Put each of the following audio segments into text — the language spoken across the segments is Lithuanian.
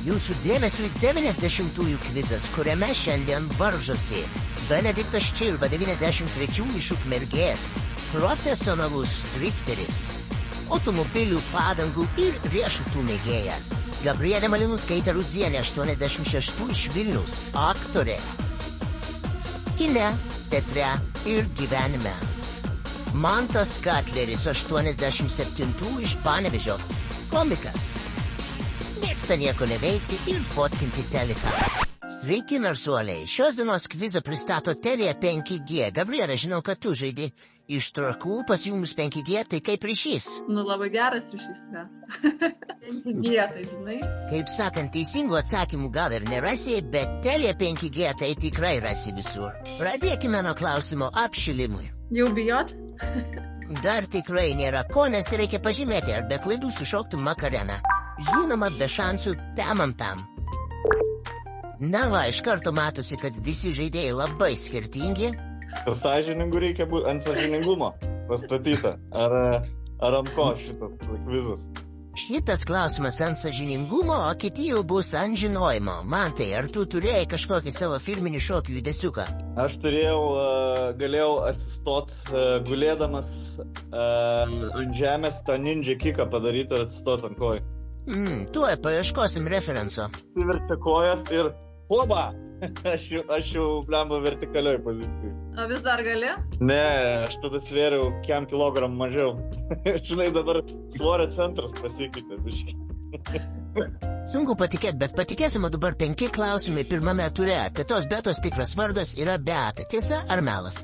Jūsų dėmesio 90-ųjų kvizas, kuriame šiandien varžosi Benediktas Čirba 93 iš Ukmergės, profesionalus drifteris, automobilių padangų ir riešutų mėgėjas, Gabrielė Malinauskaitė Rudzienė 86 iš Vilniaus, aktorė, kine, teatre ir gyvenime, Mantas Katleris 87 iš Panevėžio, komikas, mėgsta nieko neveikti ir fotkinti teliką. Sveiki, narsuoliai! Šios dienos kvizą pristato Telia 5G. Gabrielė, žinau, kad tu žaidi iš Trakų, pasijungus 5G, tai kaip ryšys? Nu, labai geras ryšys, ne? 5G, tai žinai. Kaip sakant, teisingų atsakymų gal ir nerasi, bet Telia 5G tai tikrai rasi visur. Pradėkime nuo klausimo apšilimui. Jau bijot? Dar tikrai nėra ko, nes tai reikia pažymėti, ar be klaidų sušoktų Makareną. Žinoma, be šansų tam. Na va, iš karto matosi, kad visi žaidėjai labai skirtingi. Sąžiningų reikia būti ant sąžiningumo pastatyta. Ar ant ko šitas kvizas? Šitas klausimas ant sąžiningumo, o kiti jau bus ant žinojimo. Mantai, ar tu turėjai kažkokį savo firminį šokių judesiuką? Aš galėjau atsistot gulėdamas ant žemės tą ninja kiką padaryti ir atsistot ant kojų. Tuoj paieškosim referenso. Įverčia kojas ir oba! Aš jau blemba vertikalioj pozicijai. O vis dar gali? Ne, aš tada svėriau kiam kilogramų mažiau. Žinai, dabar svorio centras pasikeitė biškai. Sunku patikėti, bet patikėsime dabar 5 klausimai pirmame ture. Tetos Betos tikras vardas yra Beata. Tiesa ar melas?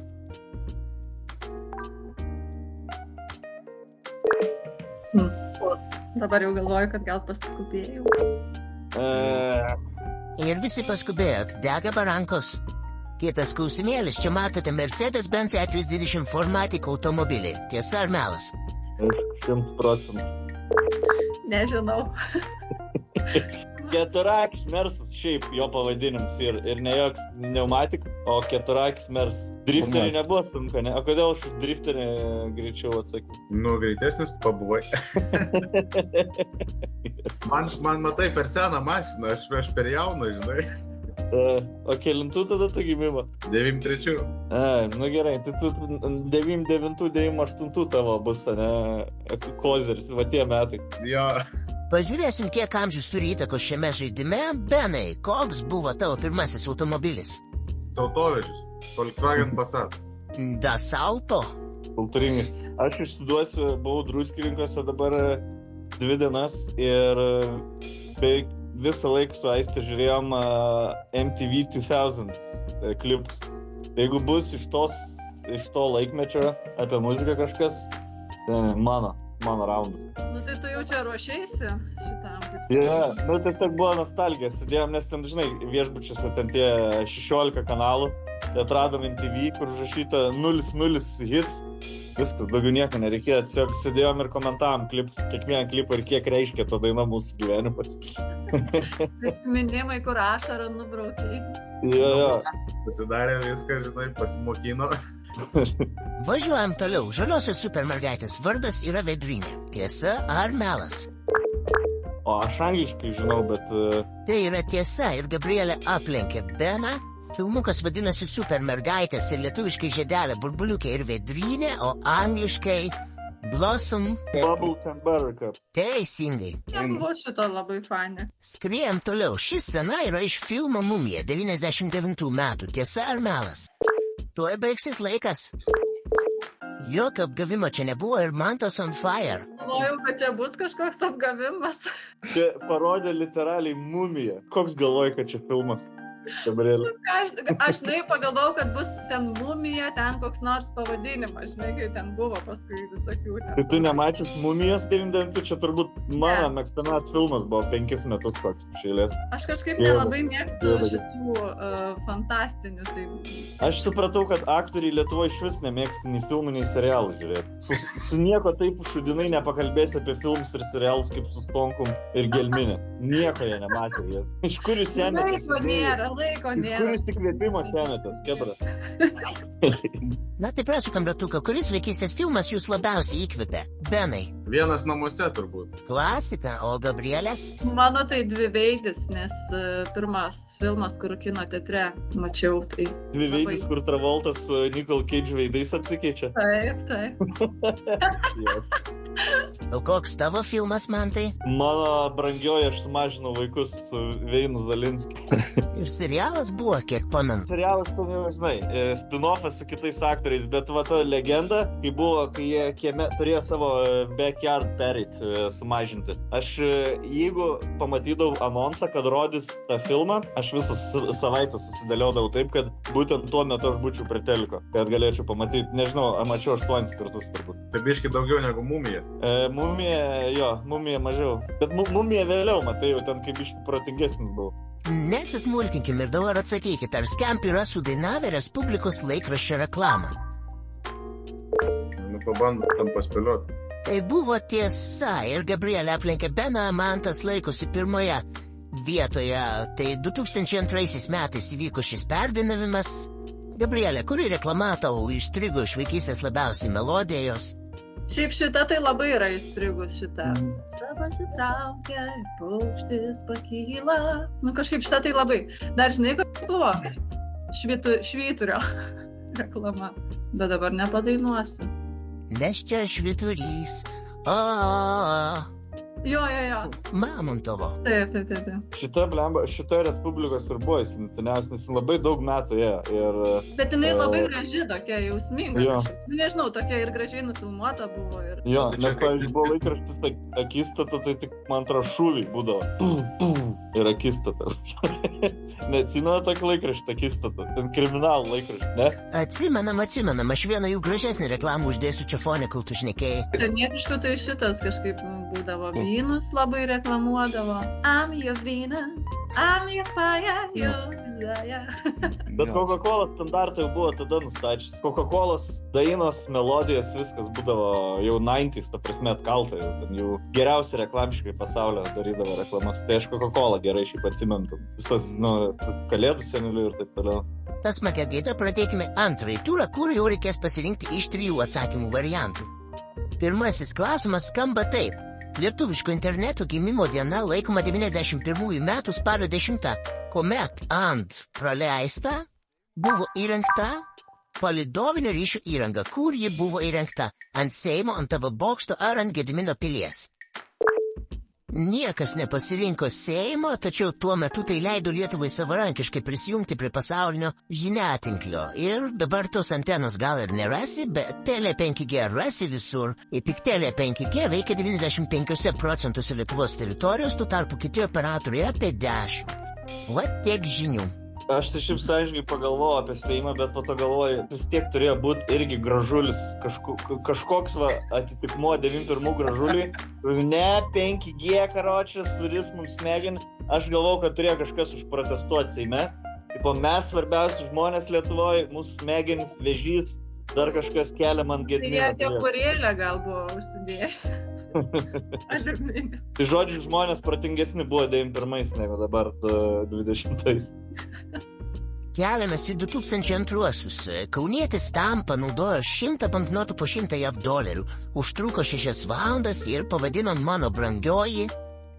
Dabar jau galvoju, kad gal paskubėjau. Ir visi paskubėjot, dega barankos. Kitas klausimėlis, čia matote Mercedes-Benz E320 Formatic automobilį. Tiesa ar melas? 100%. Nežinau. Keturakis Mersas, šiaip jo pavadinimas ir ne joks pneumatik, o keturakis Mersas. Drifterį nebuvo stumka, ne? O kodėl aš drifterį greičiau atsakiau? Nu, greitesnis pabuvai. man matai per seną mašiną, aš per jauną, žinai. O kelintų tada tu gimimo? 93. Nu gerai, tai tu 99, 98 tavo bus, ne? Kozeris, va tie metai. Jo. Pažiūrėsim, kiek amžius turi įtakos šiame žaidime. Benai, koks buvo tavo pirmasis automobilis? Tautovežis. Volkswagen Passat. Das Auto? Kultūringai. Aš išsiduosiu, buvau Druskininkuose dabar 2 dienas ir beveik visą laiką su Aiste žiūrėjom MTV 2000 klipus. Jeigu bus iš to laikmečio apie muziką kažkas, tai mano raundas. Nu tai tu jau čia ruošėsi šitam, kaip sakyti. Ja, nu tai tiesiog buvo nostalgija, sėdėjom, nes ten, žinai, viešbučiuose ten tie 16 kanalų, tai atradom MTV, kur užrašyta 0 hits, viskas, daugiau nieko nereikėjo, tiesiog sėdėjom ir komentavom kiekvieną klipą ir kiek reiškia ta daina mūsų gyvenimas. Prisiminimai, kur ašarą nubraukiai. Jo. Pasidarė viską, žinai, pasimokino. Važiuojam toliau. Žaliosios supermergaitės vardas yra Vedrinė. Tiesa ar melas? O aš angliškai žinau, bet... Tai yra tiesa ir Gabrielė aplenkė Beną. Filmukas vadinasi Supermergaitės ir lietuviškai žiedelė burbuliukė ir Vedrinė, o angliškai Blossom... Bubbles and Buttercup. Teisingai. Nebuvo šito labai fani. Skriejam toliau. Ši scena yra iš filmo Mumija 99 metų. Tiesa ar melas? Tuoj baigsis laikas. Jokio apgavimo čia nebuvo ir Mantas on fire. Galvojau, kad čia bus kažkoks apgavimas. Čia parodė literaliai Mumiją. Koks galvoji, kad čia filmas? Gabrielė. Aš pagalvojau, kad bus ten Mumija, ten koks nors pavadinimas, žinai, kai ten buvo paskui visokių ten. Tai tu nemačius Mumijos 99, čia turbūt mano mėgstamiausias filmas buvo 5 metus koks šeilės. Aš kažkaip nelabai mėgstu šitų fantastinių. Tai... Aš supratau, kad aktoriai Lietuvoje iš vis nemėgsta nei filmų, nei serialų žiūrėti. Su nieko taip šudinai nepakalbėsi apie filmus ir serialus kaip su Stonkum ir Gelminė. Nieko jie nematė. Iš kur jūs sėmėtės? Laiko nėra. Kuris tik vėpimo sėmėtės, kebra? Na tai prasukam ratuką, kuris vaikystės filmas jūs labiausiai įkvėpė? Benai. Vienas namuose turbūt. Klasika, o Gabrielės? Mano tai dviveidis, nes pirmas filmas, kur kino teatre mačiau, tai... Dviveidis, kur Travoltas su Nicole Cage veidais apsikeičia. Taip. O koks tavo filmas, Mantai? Mano brangioji, aš sumažinau vaikus su Veinu Zalinskiu. Ir serialas buvo, kiek pamenu. Serialas, tu nežinai, spin-offas su kitais aktoriais, bet va ta legenda, kai buvo, kai jie kieme turėjo savo backyard pereit, sumažinti. Aš, jeigu pamatydavau anonsą, kad rodys tą filmą, aš visą savaitę susidėliodavau taip, kad būtent tuo metu aš būčiau prie teliko, kad galėčiau pamatyti, nežinau, mačiau 8 kartus turbūt. Tai biški daugiau negu Mumija. Mumija mažiau. Bet Mumija vėliau, matai, jau ten kaip biški protingesnis buvo. Nesismulkinkim ir dabar atsakykit, ar Skamp yra sudainavę Respublikos laikraščio reklamą? Nu, pabandom paspėlioti. Tai buvo tiesa ir Gabrielė aplenkė Beną, Mantas laikosi pirmoje vietoje. Tai 2002 metais įvyko šis perdainavimas. Gabrielė, kuri reklama tau įstrigo iš vaikystės labiausiai melodijos? Šiaip šita tai labai yra įstrigus šita. Savas įtraukia, paukštis pakyla. Nu kažkaip šita tai labai. Dar žinai, kad buvo švyturio reklama. Bet dabar nepadainuosiu. Nes čia švyturys. Jo. Mamontovo. Taip. Šita Respublikos ir buvo įsimtiniausia, nes labai daug metų ir... Bet jinai labai graži, tokia jausminga. Jo. Nežinau, tokia ir gražiai nufilmuota buvo. Ir... Jo, nes, pavyzdžiui, buvo laikraštis akistata, tai tik, man atrodo, šūviai būdavo. Ir akistata. Neatsimena tokį laikraštį akistata. Ten kriminalų laikraštį, ne? Atsimenam. Aš vieną jų gražesnį reklamą uždėsiu čia fone, kol tu šnekėjai. Senietiškų tai šitas kažkaip būdavo. Vynus labai reklamuodavo. I'm your Venus, I'm your fire, your desire. Bet Coca-Cola standartai jau buvo tada nustačius. Coca-Colas dainos, melodijas, viskas būdavo jau 90s, ta prasme atkalta. Jau geriausi reklamšikai pasaulio darydavo reklamas. Tai aš Coca-Cola gerai šiaip atsimentu. Visas, kalėdų senelių ir taip toliau. Tas smagia gaida, pradėkime antrąjį turą, kur jau reikės pasirinkti iš 3 atsakymų variantų. Pirmasis klausimas skamba taip. Lietuviško interneto gimimo diena laikoma 91 metų spalio 10, kuomet ant praleista buvo įrengta palidovinio ryšio įranga. Kur ji buvo įrengta? Ant Seimo, ant TV bokšto ar ant Gedimino pilies? Niekas nepasirinko Seimo, tačiau tuo metu tai leido Lietuvai savarankiškai prisijungti prie pasaulinio žiniatinklio. Ir dabar tos antenos gal ir nerasi, bet Tele 5G rasi visur. Ir tik Tele 5G veikia 95% Lietuvos teritorijos, tuo tarpu kiti operatoriai apie 10. Va tiek žinių. Aš tai šiaip sąžininkai pagalvojau apie Seimą, bet po to galvoju, vis tiek turėjo būti irgi gražulis, kažkoks atitikmuo 91 gražulį. Ne 5G karočias, suris mums smegenį. Aš galvojau, kad turėjo kažkas užprotestuoti Seime. Tipo, mes svarbiausi žmonės Lietuvoje, mūsų smegenis, vėžys, dar kažkas kelia man Gedimino. Tai kepurėlę gal buvo užsidėję. Aliuminį. Tai žodžiu, žmonės protingesni buvo 91 negu dabar 20. Keliamės į 2002. Kaunietis tam panaudojo 100 banknotų po 100 JAV dolerių, užtruko 6 valandas ir pavadino Mano brangioji.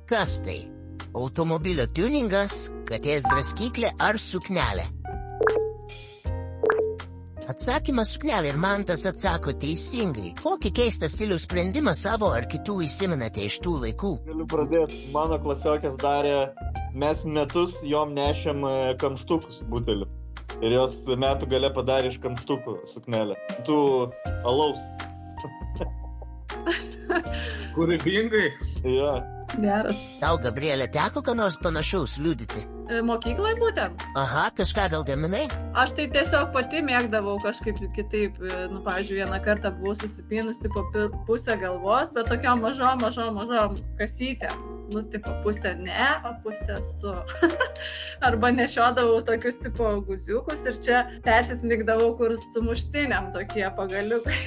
Kas tai? Automobilio tuningas, katės draskyklė ar suknelė? Atsakymas suknelė ir Mantas atsako teisingai. Kokį keistą stilių sprendimą savo ar kitų įsimenate iš tų laikų? Galiu pradėti. Mano klasiokės darė, mes metus jom nešėm kamštukus butelių. Ir jos metų gale padarė iš kamštukų suknelę. Tu alaus. Kūrybingai? Jo. Geras. Tau, Gabrielė, teko ką nors panašaus liudyti? Mokyklai būtent? Aha, kažką gal gaminai? Aš tai tiesiog pati mėgdavau kažkaip kitaip. Pavyzdžiui, vieną kartą buvau susipinusi po pusę galvos, bet tokiom mažom kasytėm. Tipo pusę ne, o pusę su. Arba nešiodavau tokius tipo guziukus ir čia persismigdavau, kur sumuštiniam tokie pagaliukai.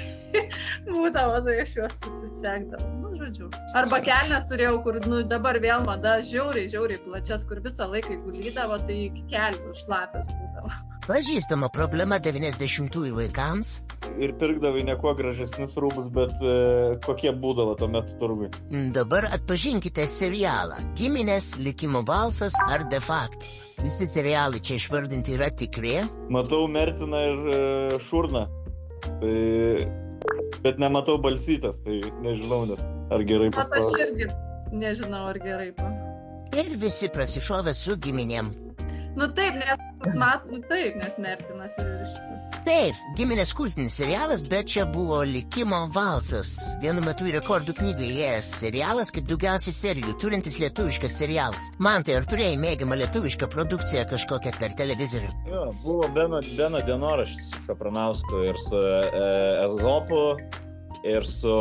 Būdavo, tai aš juos susisekdavau. Žodžiu, žodžiu. Arba kelnes turėjau, kur, dabar vėl mada žiauriai plačias, kur visą laiką gulydavo, tai iki kelių šlapios būdavo. Pažįstama problema 90-ųjų vaikams. Ir pirkdavai ne kuo gražesnius rūbus, bet kokie būdavo tuomet turgui. Dabar atpažinkite serialą Giminės, Likimo valsas ar De facto. Visi serialai čia išvardinti yra tikri. Matau Mertiną ir Šurną, bet nematau Balsytės, tai nežinau net, ar gerai Aš paspavau. irgi nežinau, ar gerai pa. Ir visi prasišovė su giminėm. Taip, nes Mertinas ir šitas. Taip, Giminės kultinis serialas, bet čia buvo Likimo valsas. Vienu metu į rekordų knygą įėjęs serialas, kaip daugiausiai serijų turintis lietuviškas serialas. Mantai, ar turėjai mėgiamą lietuvišką produkciją kažkokią per televizorių? Jo, buvo Beno dienoraštis su Kapranausku ir su Ezopu ir su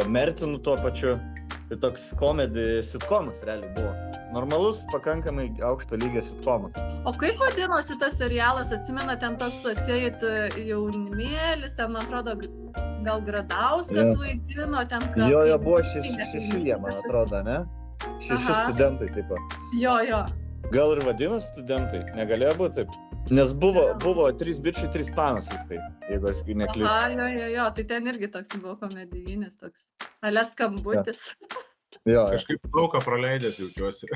Mertinu tuo pačiu. Tai toks komedi sitcomas realiai buvo. Normalus, pakankamai aukšto lygio sitcomas. O kaip vadinosi tas serialas, atsimena, ten toks atseit jaunimėlis, ten, man atrodo, gal Gradauskas vaidino, ten ką... Jo, buvo šešie, man atrodo, ne? Šeši studentai, taip pat. Jo. Gal ir vadinosi studentai, negalėjo būti taip. Nes buvo 3 bičiai, 3 panas, tai, jeigu aš neklystu. Jo, tai ten irgi toks buvo komedijinis, toks alės skambutis. Jo. Kažkaip daug ką praleidęs jaučiuosi.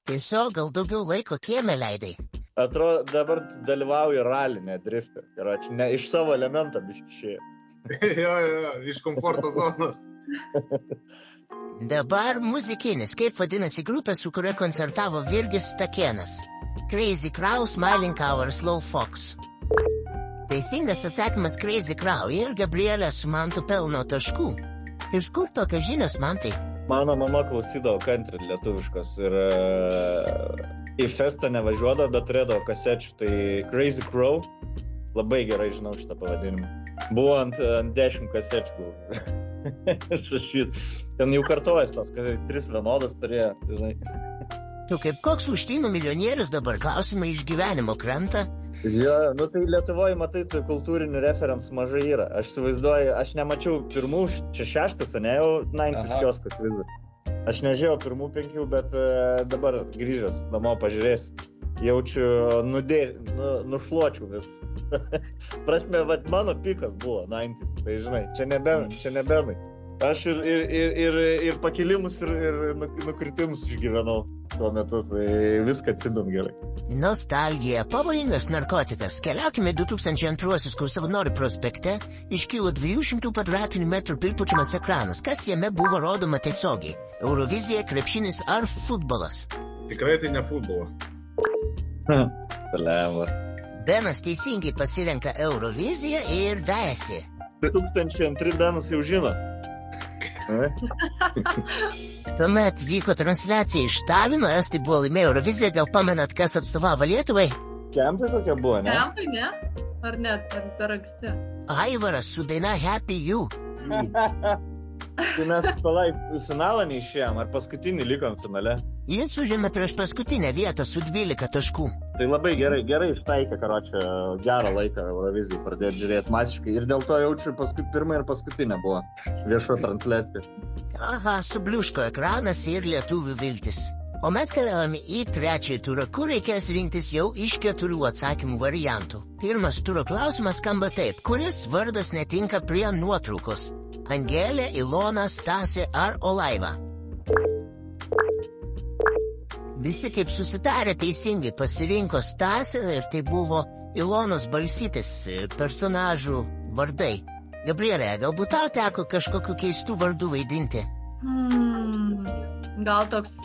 Tiesiog gal daugiau laiko kieme leidai. Atrodo, dabar dalyvauju rally, ne drifte. Ir aš ne iš savo elementą biškį išėjau. Jo, iš komforto zonos. Dabar muzikinis, kaip vadinasi grupė, su kuria koncertavo Virgis Stakėnas. Crazy Crow, Smiling Cow ar Slow Fox. Teisingas atsakymas Crazy Crow ir Gabrielė su Mantu pelno taškų. Iš kur tokios žinios, Mantai? Mano mama klausydavo country lietuviškos ir į festą nevažiuodavo, bet turėdavo kasečių. Tai Crazy Crow, labai gerai žinau šitą pavadinimą. Buvo ant 10 kasečių. Šašyt. Ten jau kartojas tos, kad 3 vienodas turėjo, žinai. Tu kaip koks Lūšnynų milijonierius dabar klausimai iš gyvenimo krenta? Jo, tai Lietuvoje, matai, tai kultūrinių referensų mažai yra. Aš įsivaizduoju, aš nemačiau pirmų, čia 6, ne jau 90 kiosko kvizų. Aš nežiūrėjau pirmų 5, bet dabar grįžęs namo pažiūrėsiu. Jaučiu nušluočiau vis. Prasme, mano pikas buvo 90, tai žinai, čia nebenai. Aš ir pakilimus, ir nukritimus išgyvenau tuo metu, tai viską atsimenu gerai. Nostalgija, pavojingas narkotikas. Keliaukime 2002, kur Savanorių prospekte iškilo 200 kvadratinių metrų pilpučiamas ekranas. Kas jame buvo rodoma tiesiogiai? Eurovizija, krepšinis ar futbolas? Tikrai tai ne futbolo. Benas teisingai pasirenka Euroviziją ir vejasi. 2002 Benas jau žino. Tuomet vyko transliacija iš Talino, estai buvo laimėjo Euroviziją, gal pamenat, kas atstovavo Lietuvai? Kempai tokia buvo, ne? Kempai, ne? Ar net, ar per anksti? Aivaras su daina Happy You. Tai mes finalą neišėjom, ar paskutinį likom finale? Jis užėmė prieš paskutinę vietą su 12 taškų. Tai labai gerai ištaikė, karočią, gerą laiką Eurovizijai pradėti žiūrėti masiškai. Ir dėl to jaučiu, pirma ir paskutinė buvo viešo transliacija. Aha, subliuško ekranas ir lietuvių viltis. O mes keliavome į trečiąjį turą, kur reikės rinktis jau iš 4 atsakymų variantų. Pirmas turo klausimas skamba taip. Kuris vardas netinka prie nuotraukos? Angelė, Ilona, Stasė ar Olaiva? Visi kaip susitarė teisingai pasirinko Stasę ir tai buvo Ilonos Balsytės personažų vardai. Gabrielė, galbūt tau teko kažkokiu keistų vardų vaidinti? Gal toks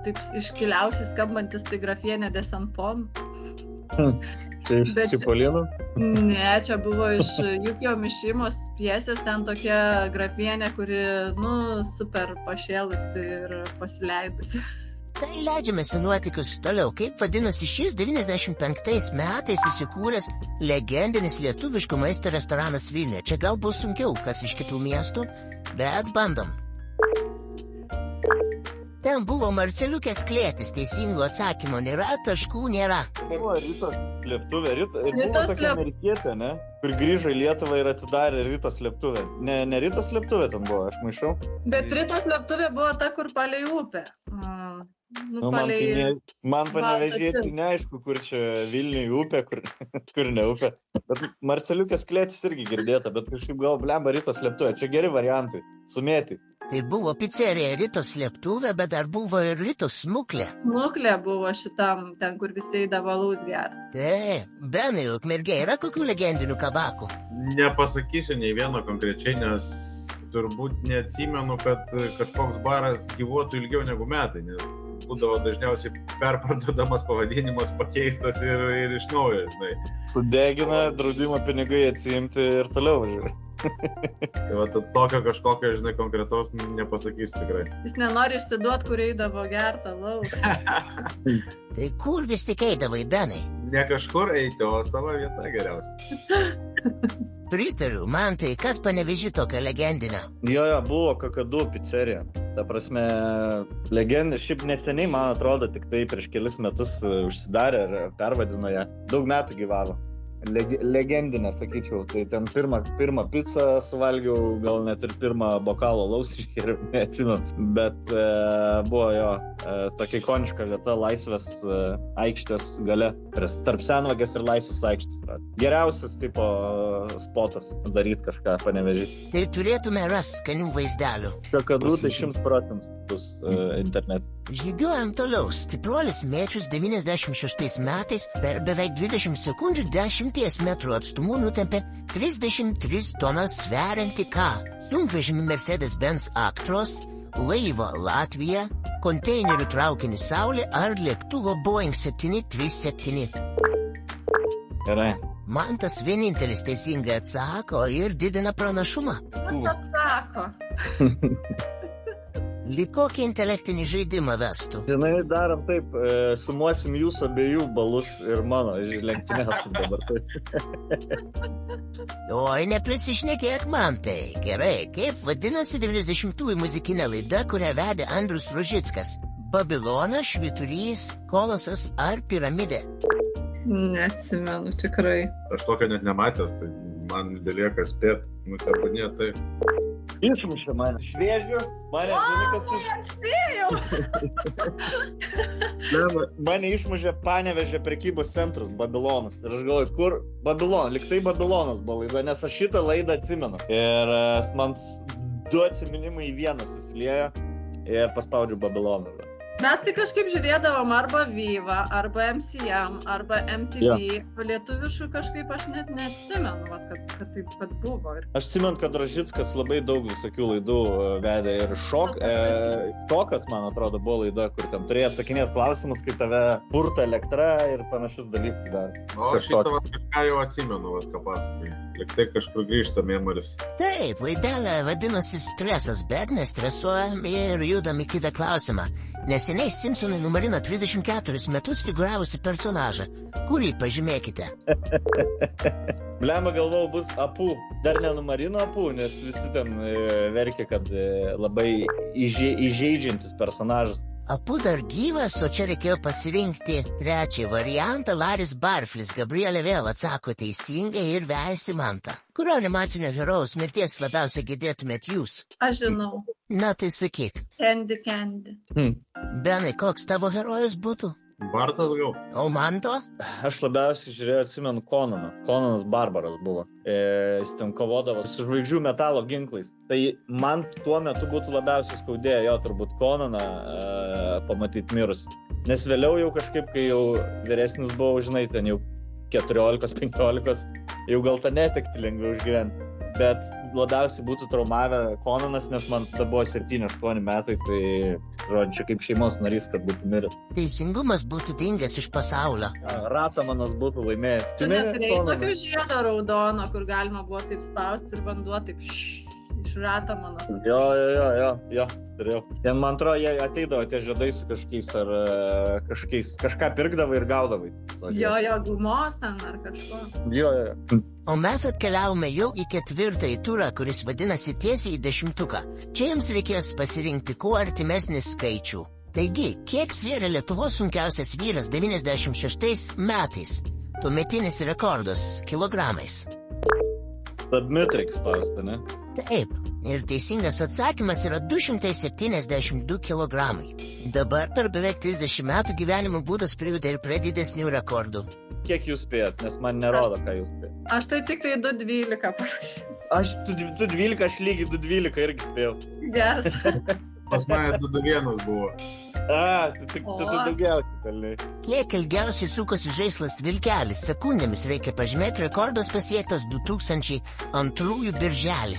taip iškiliausiai skambantis tai Grafienė de Sanfon? Tai iš Cipolino? Ne, čia buvo iš Jukio Mišimos pjesės, ten tokia Grafienė, kuri, super pašėlusi ir pasileidusi. Tai leidžiamės į nuotykius toliau. Kaip vadinasi šis 95 metais įsikūręs legendinis lietuviškų maisto restoranas Vilniuje? Čia gal bus sunkiau, kas iš kitų miestų, bet bandom. Ten buvo Marceliukės klėtis, teisingo atsakymo nėra, taškų nėra. Buvo Ritos slėptuvė. Buvo Ritos tokia slėp- amerikietė, ne? Kur grįžo į Lietuvą ir atidarė Ritos slėptuvę. Ne Ritos slėptuvė ten buvo, aš maišau. Bet Ritos slėptuvė buvo ta, kur palei upę. Nu, man Panevėžyje neaišku, kur čia Vilniui upė, kur ne upė. Bet Marceliukės klėtis irgi girdėta, bet kažkaip gal blemba Ritos slėptuvė. Čia geri variantai. Sumėti. Tai buvo pizzerija Ritos slėptuvė, bet dar buvo ir Ritos smuklė. Smuklė buvo šitam, ten, kur visi eidavo alaus gerti. Taip, Benai, Ukmergė yra kokių legendinių kabakų? Nepasakysiu nei vieno konkrečiai, nes turbūt neatsimenu, kad kažkoks baras gyvuotų ilgiau negu metai, nes būdavo dažniausiai perparduodamas pavadinimas pakeistas ir iš naujo, žinai. Sudegina, draudimo pinigai atsiimti ir toliau važiuoja. Tai va, tokio kažkokio, žinai, konkretaus nepasakysiu tikrai. Jis nenori išsiduot, kur eidavo gerti alaus. Tai kur vis tik eidavai, Benai? Ne kažkur eiti, o savo vietą geriausia. Pritariu, man tai kas Panevėžy tokio legendinio? Jo, buvo Kakadu pizzerija. Ta prasme, šiaip neseniai, man atrodo, tik tai prieš kelis metus užsidarė ir pervadino ją. Daug metų gyvavo. Legendinė, sakyčiau. Tai ten pirmą pizzą suvalgiau, gal net ir pirmą bokalą alaus išgėriau, neatsimenu. Bet buvo jo tokia ikoniška vieta Laisvės aikštės gale, tarp Senvagės ir Laisvės aikštės. Geriausias tipo spotas daryti kažką Panevėžy. Tai turėtume rasti skanių vaizdelių. Kakadu tai 100% bus internet. Žygiuojam toliau. Stipruolis Mėčius 96 metais per beveik 20 sekundžių 10 metrų atstumu nutempė 33 tonas sveriantį ką? Sunkvežimį Mercedes-Benz Actros, laivą Latvija, konteinerių traukinį Saulė ar lėktuvo Boeing 737. Gerai. Man tas vienintelis teisingai atsako ir didina pranašumą. Kas atsako? Lyg kokį intelektinį žaidimą vestų. Žinai, darom taip, sumuosim jūsų abiejų balus ir mano, lenktyniausim dabar taip. Oi, neprisišnekėk man tai. Gerai, kaip vadinasi 90-ųjų muzikinė laida, kurią vedė Andrius Rožickas? Babilonas, Švyturys, Kolosas ar Piramidė? Neatsimenu, tikrai. Aš tokio net nematęs, tai man belieka spėt, tebūnie taip. Išmušė mane. Šviežiu, mane žinai, kad Atspėjau! Mane išmušė Panevėžio prekybos centras Babilonas. Ir aš galvoju, kur Babilon, lyg tai Babilonas buvo laida, nes aš šitą laidą atsimenu. Ir man du atsiminimai į vieną susiliejo ir paspaudžiu Babiloną. Mes tai kažkaip žiūrėdavom arba Viva, arba MCM, arba MTV. Lietuviškų kažkaip aš net neatsimenu, kad taip pat buvo. Aš atsimenu, kad Rožickas labai daug visokių laidų vedė ir Šokas, man atrodo, buvo laida, kur ten turėjo atsakinėti klausimus, kai tave purta elektra ir panašius dalykus dar. O šitą kažką jau atsimenu, ką pasakai. Lyg tai kažkur grįžta memoris. Taip, laidelė vadinasi Stresas, bet nestresuojam ir judam į kitą klausimą. Neseniai Simpsonai numarino 34 metus figūravusi personažą. Kurį pažymėkite? Blemba galvojau bus Apu. Dar nenumarino Apu, nes visi ten verkia, kad labai įžeidžiantis personažas. Apu dar gyvas, o čia reikėjo pasirinkti trečią variantą. Laris Barflis. Gabrielė vėl atsako teisingai ir vejasi Mantą. Kurio animacinio herojaus mirties labiausiai girdėtumėt jūs? Aš žinau. Na tai sakyk. Candy. Benai, koks tavo herojus būtų? Bartas gal? O Manto? Aš labiausiai žiūrėjau, atsimenu Konaną. Konanas Barbaras buvo. Jis ten kovodavo su žvaigždžių metalo ginklais. Tai man tuo metu būtų labiausiai skaudėję jo turbūt Konaną pamatyti mirus. Nes vėliau jau kažkaip, kai jau vyresnis buvau, žinai, ten jau 14-15, jau gal tą netektį lengviau išgyventi. Bet labiausiai būtų traumavę Konanas, nes man tada buvo 7-8 metai, tai žodžiu, kaip šeimos narys, kad būtų miręs. Teisingumas būtų dingęs iš pasaulio. Ratamanas būtų laimėjęs. Tu neturėjai tokio žiedo raudono, kur galima buvo taip spausti ir vanduo taip iš rato mano. Jo, turėjau. Ten, man atrodo, jie ateidavo tie žiedai su kažką pirkdavai ir gaudavai. Jo, gumos ten ar kažko. Jo. O mes atkeliavome jau į 4. turą, kuris vadinasi tiesiai į 10. Čia jums reikės pasirinkti kuo artimesnį skaičių. Taigi, kiek svėrė Lietuvos sunkiausias vyras 96 metais? Tuometinis rekordas kilogramais. Submit reiks spausti, ne? Taip, ir teisingas atsakymas yra 272 kilogramai. Dabar per beveik 30 metų gyvenimo būdas privedė ir prie didesnių rekordų. Kiek jūs spėjat, nes man nerodo, ką jūs spėjat. Aš tai tik tai 212 parašiau. Aš 212, aš lygiai 212 irgi spėjau. Geras. Pas mane 221 buvo. Tu daugiausiai kalniai. Kiek ilgiausiai sukosi žaislas vilkelis sekundėmis, reikia pažymėti, rekordas pasiektas 2002 birželį.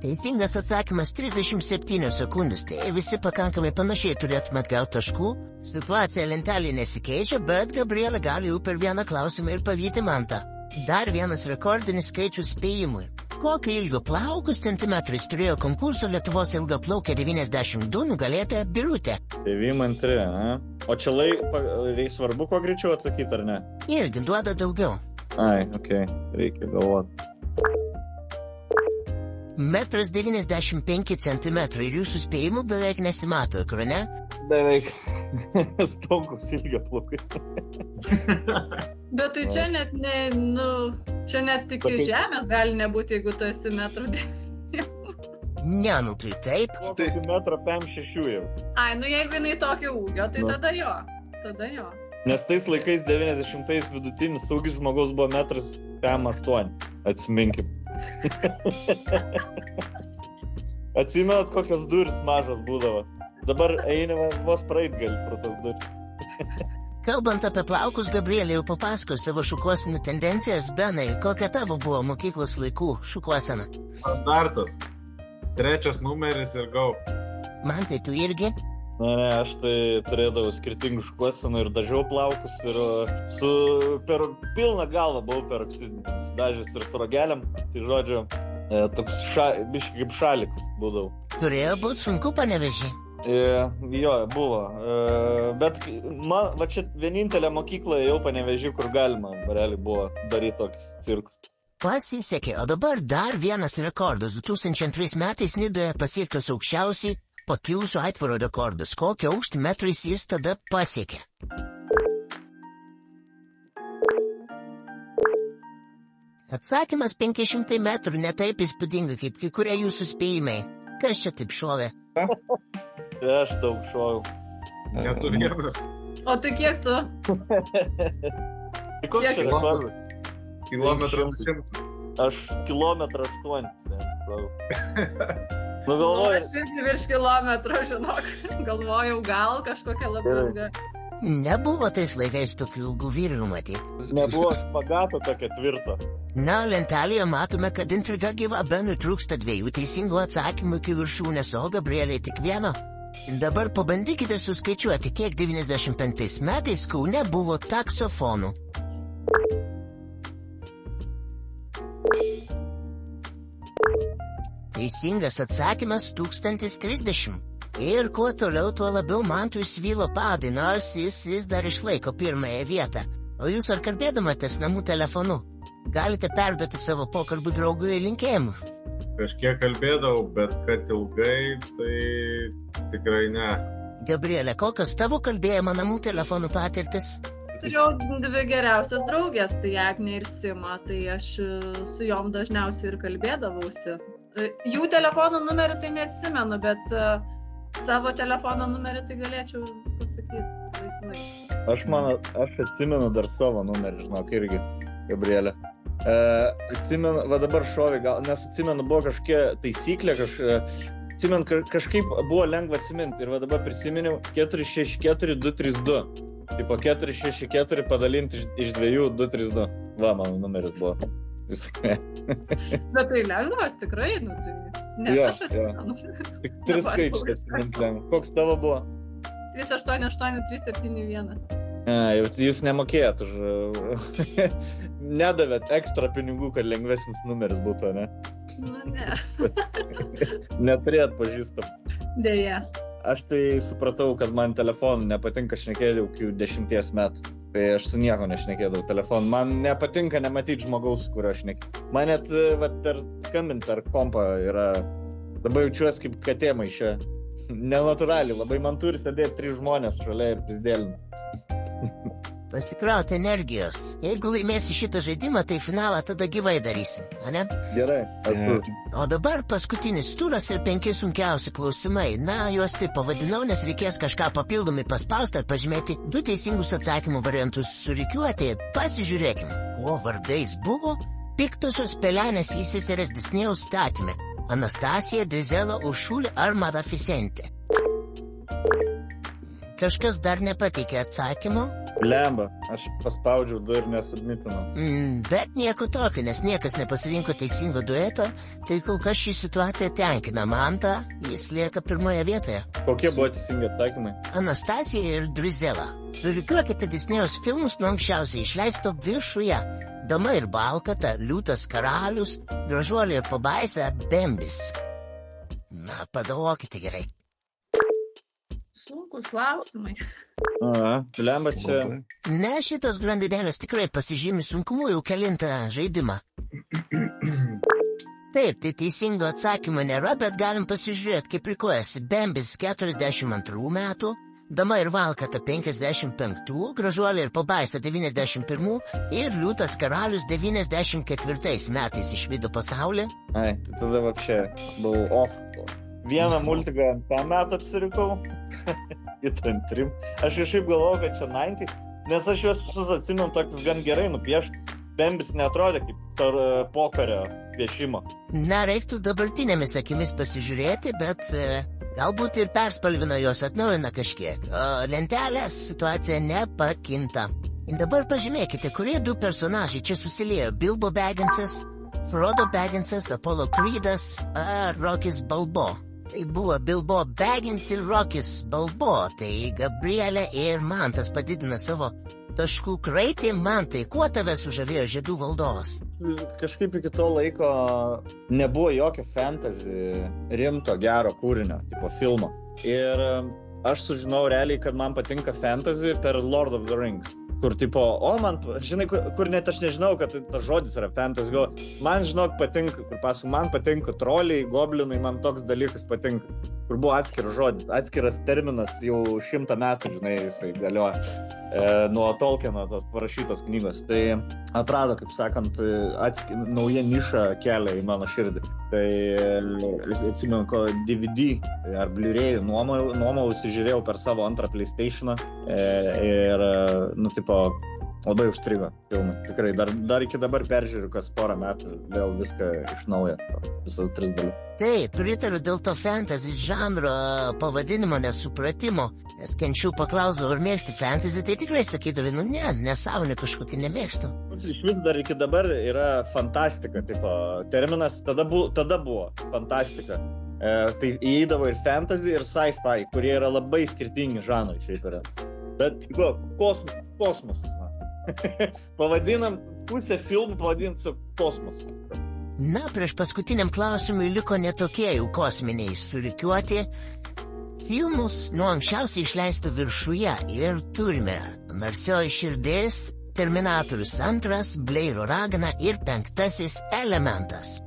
Teisingas atsakymas 37 sekundės, tai visi pakankamai panašiai turėtumėt gauti taškų. Situacija lentelėje nesikeičia, bet Gabrielė gali jau per vieną klausimą ir pavyti Mantą. Dar vienas rekordinis skaičius spėjimui. Kokio ilgio plaukus centimetrais turėjo konkurso Lietuvos ilgaplaukė 92 nugalėtoja Birutė? 92, ne? O čia svarbu, kuo greičiau atsakyti, ar ne? Irgi duoda daugiau. Okei, reikia galvoti. 1,95 centimetrai ir jūsų spėjimų beveik nesimato ekrane. Beveik stonkus ilgio plaukai. Bet tai čia net čia net tik žemės gali nebūti, jeigu tu esi 1,9 m. Ne, tai taip. Tai 1,56 m jau. Jeigu jinai tokio ūgio, tai tada jo. Nes tais laikais 90-ais vidutinis ūgis žmogaus buvo 1,8 m. Atsiminkim. Atsimenat, kokios durys mažos būdavo. Dabar eini vos praeit gali pro tas duris. Kalbant apie plaukus, Gabrielė jau papasako savo šukuosenų tendencijas. Benai, kokia tavo buvo mokyklos laikų šukuosena? Standartas. 3 numeris ir gau. Man tai tu irgi? Ne, aš tai turėdavau skirtingų šukuosenų ir dažiau plaukus ir per pilną galvą buvau perdažęs ir su rogeliam. Tai žodžiu, toks biškai kaip šalikas būdavau. Turėjo būti sunku Panevėžy. Jo, buvo. Bet va čia vienintelė mokykla jau Panevėžy, kur galima realiai buvo daryti tokius cirkus. Pasisekė, o dabar dar vienas rekordas. 2002 metais Nidoje pasiektas aukščiausiai pakilusio aitvaro rekordas. Kokio aukštį metrais jis tada pasiekė? Atsakymas 500 metrų, ne taip įspūdinga kaip kai kurie jūsų spėjimai. Kas čia taip šovė? Aš daug šoviau. Ne tu vienas. O tai kiek tu? Tai koks čia rekordas? Kilometrą 100. Aš kilometrą 8. Galvoju. Aš irgi virš kilometro, žinok. Galvojau, gal kažkokia labai ilga. Nebuvo tais laikais tokių ilgų vyrų matyti. Nebuvo špagato tokio tvirto. Na, lentelėje matome, kad intriga gyva. Benui trūksta 2 teisingų atsakymų iki viršūnės, o Gabrielė tik 1. Dabar pabandykite suskaičiuoti, kiek 95 metais Kaune buvo taksofonų. Teisingas atsakymas 1030. Ir kuo toliau, tuo labiau Mantui svylo padai, nors jis dar išlaiko 1 vietą. O jūs ar kalbėdamatės namų telefonu? Galite perduoti savo pokalbių draugui linkėjimų. Kažkiek kalbėdavau, bet kad ilgai, tai tikrai ne. Gabrielė, kokios tavo kalbėjimo namų telefonų patirtis? Turėjau 2 geriausias draugės, tai Agnė ir Sima, tai aš su jom dažniausiai ir kalbėdavausi. Jų telefono numerį tai neatsimenu, bet savo telefono numerį tai galėčiau pasakyti laisvai. Aš atsimenu dar savo numerį, žinok, irgi, Gabrielė. Atsimenu, va dabar šovė, nes atsimenu, buvo kažkokia taisyklė, atsimenu, kažkaip buvo lengva atsiminti ir va dabar prisiminiau 464 232. Tipo 464 padalinti iš 2 232. Va, mano numeris buvo. Viskai. Bet tai lengvas tikrai, tai net aš atsimenu. Tik 3 skaičiai atsiminti lengva. Koks tavo buvo? 388 371. Jūs nemokėjot nedavėt ekstra pinigų, kad lengvesnis numeris būtų, ne? Nu, ne. Neturėt pažįstam. Deja. Aš tai supratau, kad man telefonu nepatinka šnekėti jau 10 metų. Tai aš su nieko nešnekėdavau telefonu. Man nepatinka nematyti žmogaus, kurio šnekė. Man net skambint per kompą yra... Labai jaučiuosi kaip katė maiše. Nenatūraliai, labai man turi sėdėti 3 žmonės šalia ir pizdėlin. Pasikrauti energijos. Jeigu laimėsi šitą žaidimą, tai finalą tada gyvai darysim, ane? Gerai. O dabar paskutinis turas ir 5 sunkiausi klausimai. Na, juos taip pavadinau, nes reikės kažką papildomai paspausti ar pažymėti 2 teisingus atsakymų variantus surikiuoti. Pasižiūrėkim, kuo vardais buvo piktosios pelenės įseserės Disnėjaus statyme. Anastasija, Drizela, Uršulė ar Maleficentė. Kažkas dar nepateikė atsakymo? Lemba, aš paspaudžiau 2 ir nesubmitinau. Bet nieko tokio, nes niekas nepasirinko teisingo dueto, tai kol kas šį situaciją tenkina Mantą, jis lieka pirmoje vietoje. Kokie buvo teisingi atsakymai? Anastasija ir Drizela. Surikiuokite Disnėjaus filmus nuo anksčiausiai išleisto viršuje. Dama ir Balkata, Liūtas karalius, Gražuolė ir pabaisa, Bembis. Na, pagalvokite gerai. Sunkus klausimai. Lemba čia... Ne, šitas grandinėlės tikrai pasižymi sunkumu jau kelintą žaidimą. Taip, tai teisingo atsakymo nėra, bet galim pasižiūrėti, kaip rikuojasi. Bembis 42 metų, Dama ir Valkata 55, Gražuolė ir pabaisa 91 ir Liūtas karalius 94 metais išvydo pasaulį. Ai, tai tada vapšė buvau off. Vieną multiką tą metą apsirikau, kitą 3. Aš kažkaip galvojau, kad čia 90, nes aš juos visus atsimenu tokius gan gerai nupieštus. Bembis netrodė kaip pokario piešimo. Na, reiktų dabartinėmis akimis pasižiūrėti, bet galbūt ir perspalvino jos atnaujina kažkiek. O lentelės situacija nepakinta. Ir dabar pažymėkite, kurie 2 personažai čia susiliejo. Bilbo Bagginsas, Frodo Bagginsas, Apollo Creedas ar Rockis Balbo. Tai buvo Bilbo Baggins ir Rockis Balbo. Tai Gabrielė ir Mantas padidina savo taškų kraitį. Mantai, kuo tave sužavėjo Žiedų valdovas? Kažkaip iki to laiko nebuvo jokio fantasy rimto, gero kūrinio, tipo filmo. Ir aš sužinau realiai, kad man patinka fantasy per Lord of the Rings. Kur tipo, man, žinai, kur net aš nežinau, kad tas žodis yra fantasy. Man, žinok, patinka, kur pasakau, man patinka troliai, goblinai, man toks dalykas patinka. Kur buvo atskiras žodis, atskiras terminas jau 100 metų, žinai, jisai galioja nuo Tolkieno tos parašytos knygos. Tai atrado, kaip sakant, nauja niša kelia į mano širdį. Tai atsimenu, ko DVD ar Blu-ray nuomausi žiūrėjau per savo antrą PlayStationą ir, tipo, labai užstrigo filmai. Tikrai, dar iki dabar peržiūriu, kas porą metų vėl viską iš naujo, visas 3 dalis. Taip, pritariu dėl to fantasy žanro pavadinimo nesupratimo, nes kenčiau paklausdavau, ar mėgsti fantasy, tai tikrai sakydavai, nesąmonė kažkokį nemėgstu. Iš vis dar iki dabar yra fantastika, tipo, terminas tada buvo fantastika. Tai įeidavo ir fantasy, ir sci-fi, kurie yra labai skirtingi žanrai šiaip yra. Bet, kosmosas, man. Pavadinam, pusę filmų pavadinam su kosmosu. Na, prieš paskutiniam klausimui liko netokie jau kosminiai surikiuoti filmus nuo anksčiausiai išleisto viršuje ir turime Narsioji širdis, Terminatorius 2, Blairo ragana ir 5 elementas.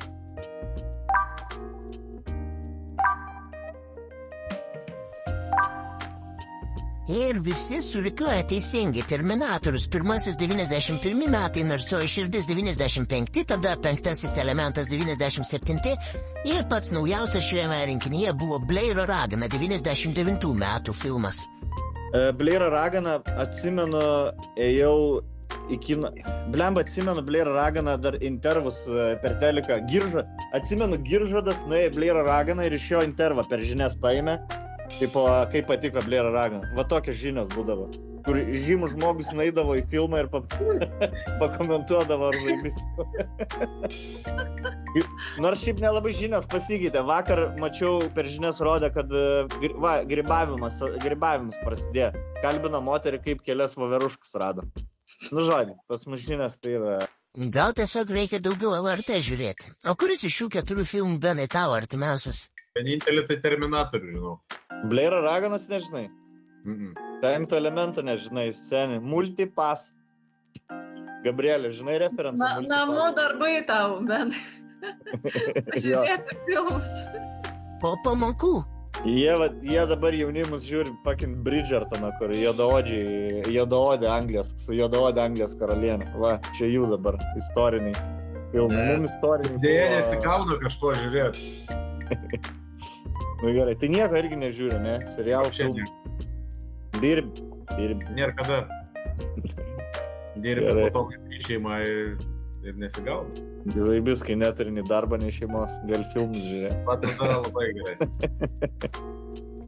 Ir visi surikiuoja teisingai. Terminatorius 91 metai, Narsioji širdis 95, tada 5 elementas 97 ir pats naujausias šiame rinkinyje buvo Blairo ragana 99 metų filmas. Blairo ragana, atsimenu, ėjau į kiną. Blemba, atsimenu Blairo raganą dar intervus per teliką. Atsimenu, Giržadas nuėjo Blairo raganą ir iš jo intervą per žinias paėmė. Tipo, kaip patiko Blairo ragana. Va tokios žinios būdavo. Kur žymus žmogus nueidavo į filmą ir pakomentuodavo ar laimės. Nors šiaip nelabai žinios pasikeitė. Vakar mačiau per žinias rodė, kad grybavimas prasidėjo. Kalbino moterį, kaip kelias voveruškas rado. Nu žodį, tos žinios tai yra Gal tiesiog reikia daugiau LRT žiūrėti. O kuris iš šių 4 filmų Benai tavo artimiausias? Vienintelį tai Terminatorių žinau. Blairo raganas nežinai. Penkto elemento nežinai, seniai. Multipass. Gabrielė, žinai referencą? Namų darbai tau, Benai. Žiūrėti filmus. Po pamokų. Jie dabar jaunimus žiūri fucking Bridgertoną, kur juodaodė Anglijos, su juodaodė Anglijos karalienė. Va, čia jų dabar istoriniai filmai. Mums istoriniai. Dėja nesigauna kažko žiūrėti. Nu gerai, tai nieko irgi nežiūri, ne? Serialų filmų. Dirbi. Nėra kada. Dirbi po to, kaip į šeimą ir nesigauna. Gizaibis, kai neturi nei darbą, nei šeimos, gal filmus žiūrė. Tada labai gerai.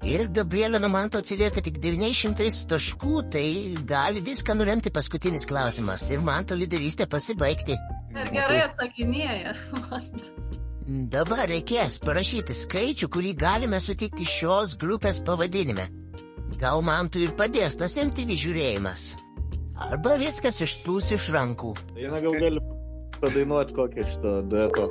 Ir Gabrielė nuo manto atsilieka tik 900 taškų, tai gali viską nulemti paskutinis klausimas ir manto lyderystė pasibaigti. Ir gerai atsakinėja. Dabar reikės parašyti skaičių, kurį galime sutikti šios grupės pavadinime. Gal mantų ir padės tas MTV žiūrėjimas. Arba viskas išplūs iš rankų. Jena gal gali padainuoti kokią šito dueto.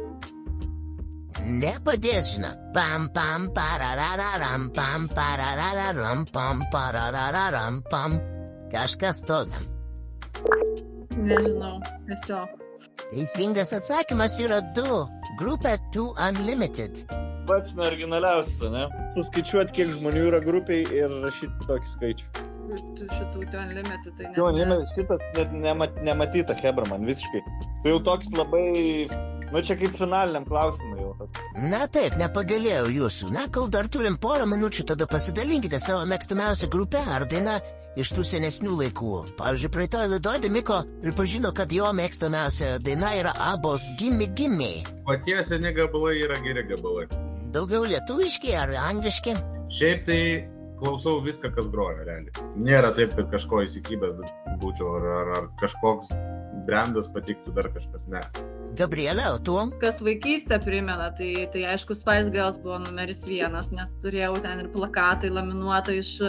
Nepadės, žinok. Pam, pam, pararararam, pam, pararararam, pam, pararararam, pam. Kažkas toga. Nežinau, tiesiog. Teisingas atsakymas yra 2. Grupė 2 Unlimited. Pats neoriginaliausias, ne? Suskaičiuoti, kiek žmonių yra grupiai ir rašyti tokį skaičių. Šitų ten limitų, tai Jo, šitas net nematyta, hebra man, visiškai. Tai jau tokį labai... Nu, čia kaip finaliniam klausimui jau. Na taip, nepagailėjau jūsų. Na, kol dar turim porą minučių, tada pasidalinkite savo mėgstamiausią grupę ar dainą iš tų senesnių laikų. Pavyzdžiui, praeitoj laidoj Demiko pripažino, kad jo mėgstamiausia daina yra Abos Gimme Gimme. O tie seni gabalai yra geri gabalai. Daugiau lietuviški ar angliški? Šiaip tai klausau viską, kas groja, realiai. Nėra taip, kad kažko įsikybęs būčiau, ar kažkoks brandas patiktų, dar kažkas, ne. Gabrielė, o tu? Kas vaikystę primena, tai aišku Spice Girls buvo numeris 1, nes turėjau ten ir plakatai laminuotą iš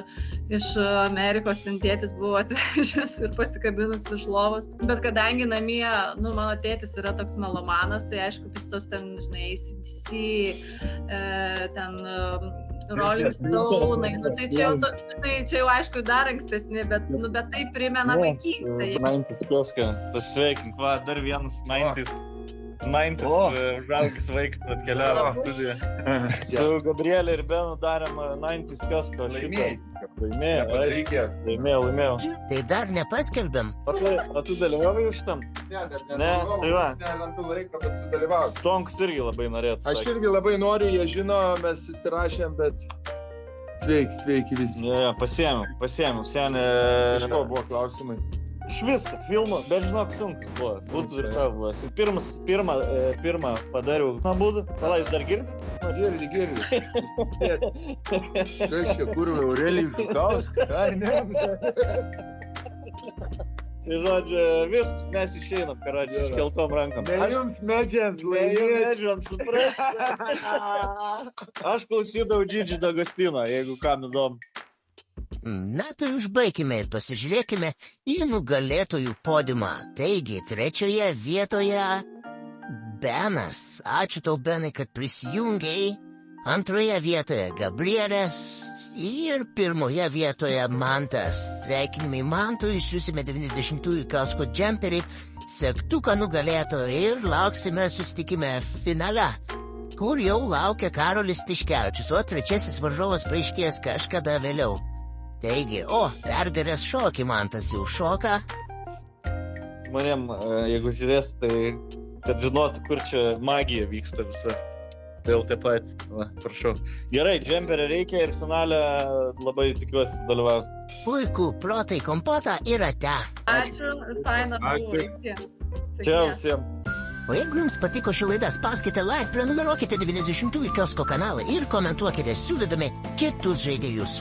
Amerikos, ten tėtis buvo atvežęs ir pasikabinus virš lovos. Bet kadangi namie, mano tėtis yra toks melomanas, tai aišku visos ten, žinai, AC/DC, ten Rolling Stone, tai čia jau aišku dar ankstesni, bet tai primena vaikystę. 90's kioską, pasveikink, va, dar vienas 90's žalgis vaikas atkeliavo į studiją. Su Gabrielė ir Benu darėm 90's kioską. Laimėjau. Tai dar nepaskelbėm. O tu dalyvavai už tam? Ne, tai va. Nerandu laiką, bet sudalyvausiu. Stonkus irgi labai norėtų. Aš irgi labai noriu, jie žino, mes susirašėm, bet sveiki visi. Ja, pasiėmiau. Senė... Iš ko buvo klausimai? Iš visko, filmų, bet žinok, sunkus buvo. Būtų ir tavo buvo. Pirmą padariau. Na, būtų. Pala, jūs dar girdit? Girdi. Kas čia, kur Aurelijus Žukauskas? Ar ne? Tai žodžiu, viskas, mes išeinam, karadžiu, iškeltom rankom. Ne jums medžiams laimėti. Suprast. Aš klausydavau Gigi D'Agostino, jeigu kam įdomu. Na, tai užbaikime ir pasižiūrėkime į nugalėtojų podiumą. Taigi, 3 vietoje Benas. Ačiū tau, Benai, kad prisijungiai. 2 vietoje Gabrielės ir 1 vietoje Mantas. Sveikinimai Mantui, išsiųsime 90-ųjų Kausko džemperį, segtuką nugalėtoją ir lauksime susitikime finale, kur jau laukia Karolis Tiškevičius, o 3 varžovas paaiškės kažkada vėliau. Taigi, pergalės šokį Mantas jau šoka. Žmonėm, jeigu žiūrės, tai kad žinotų, kur čia magija vyksta visa. Tai jau taip pat, prašau. Gerai, džemperio reikia ir finale labai tikiuosi dalyvauti. Puiku, protai kompota ir ate. Ačiū, faina buvo. Čia visiems. O jeigu jums patiko ši laida, spauskite like, prenumeruokite 90-ųjų kiosko kanalą ir komentuokite siūlydami kitus žaidėjus.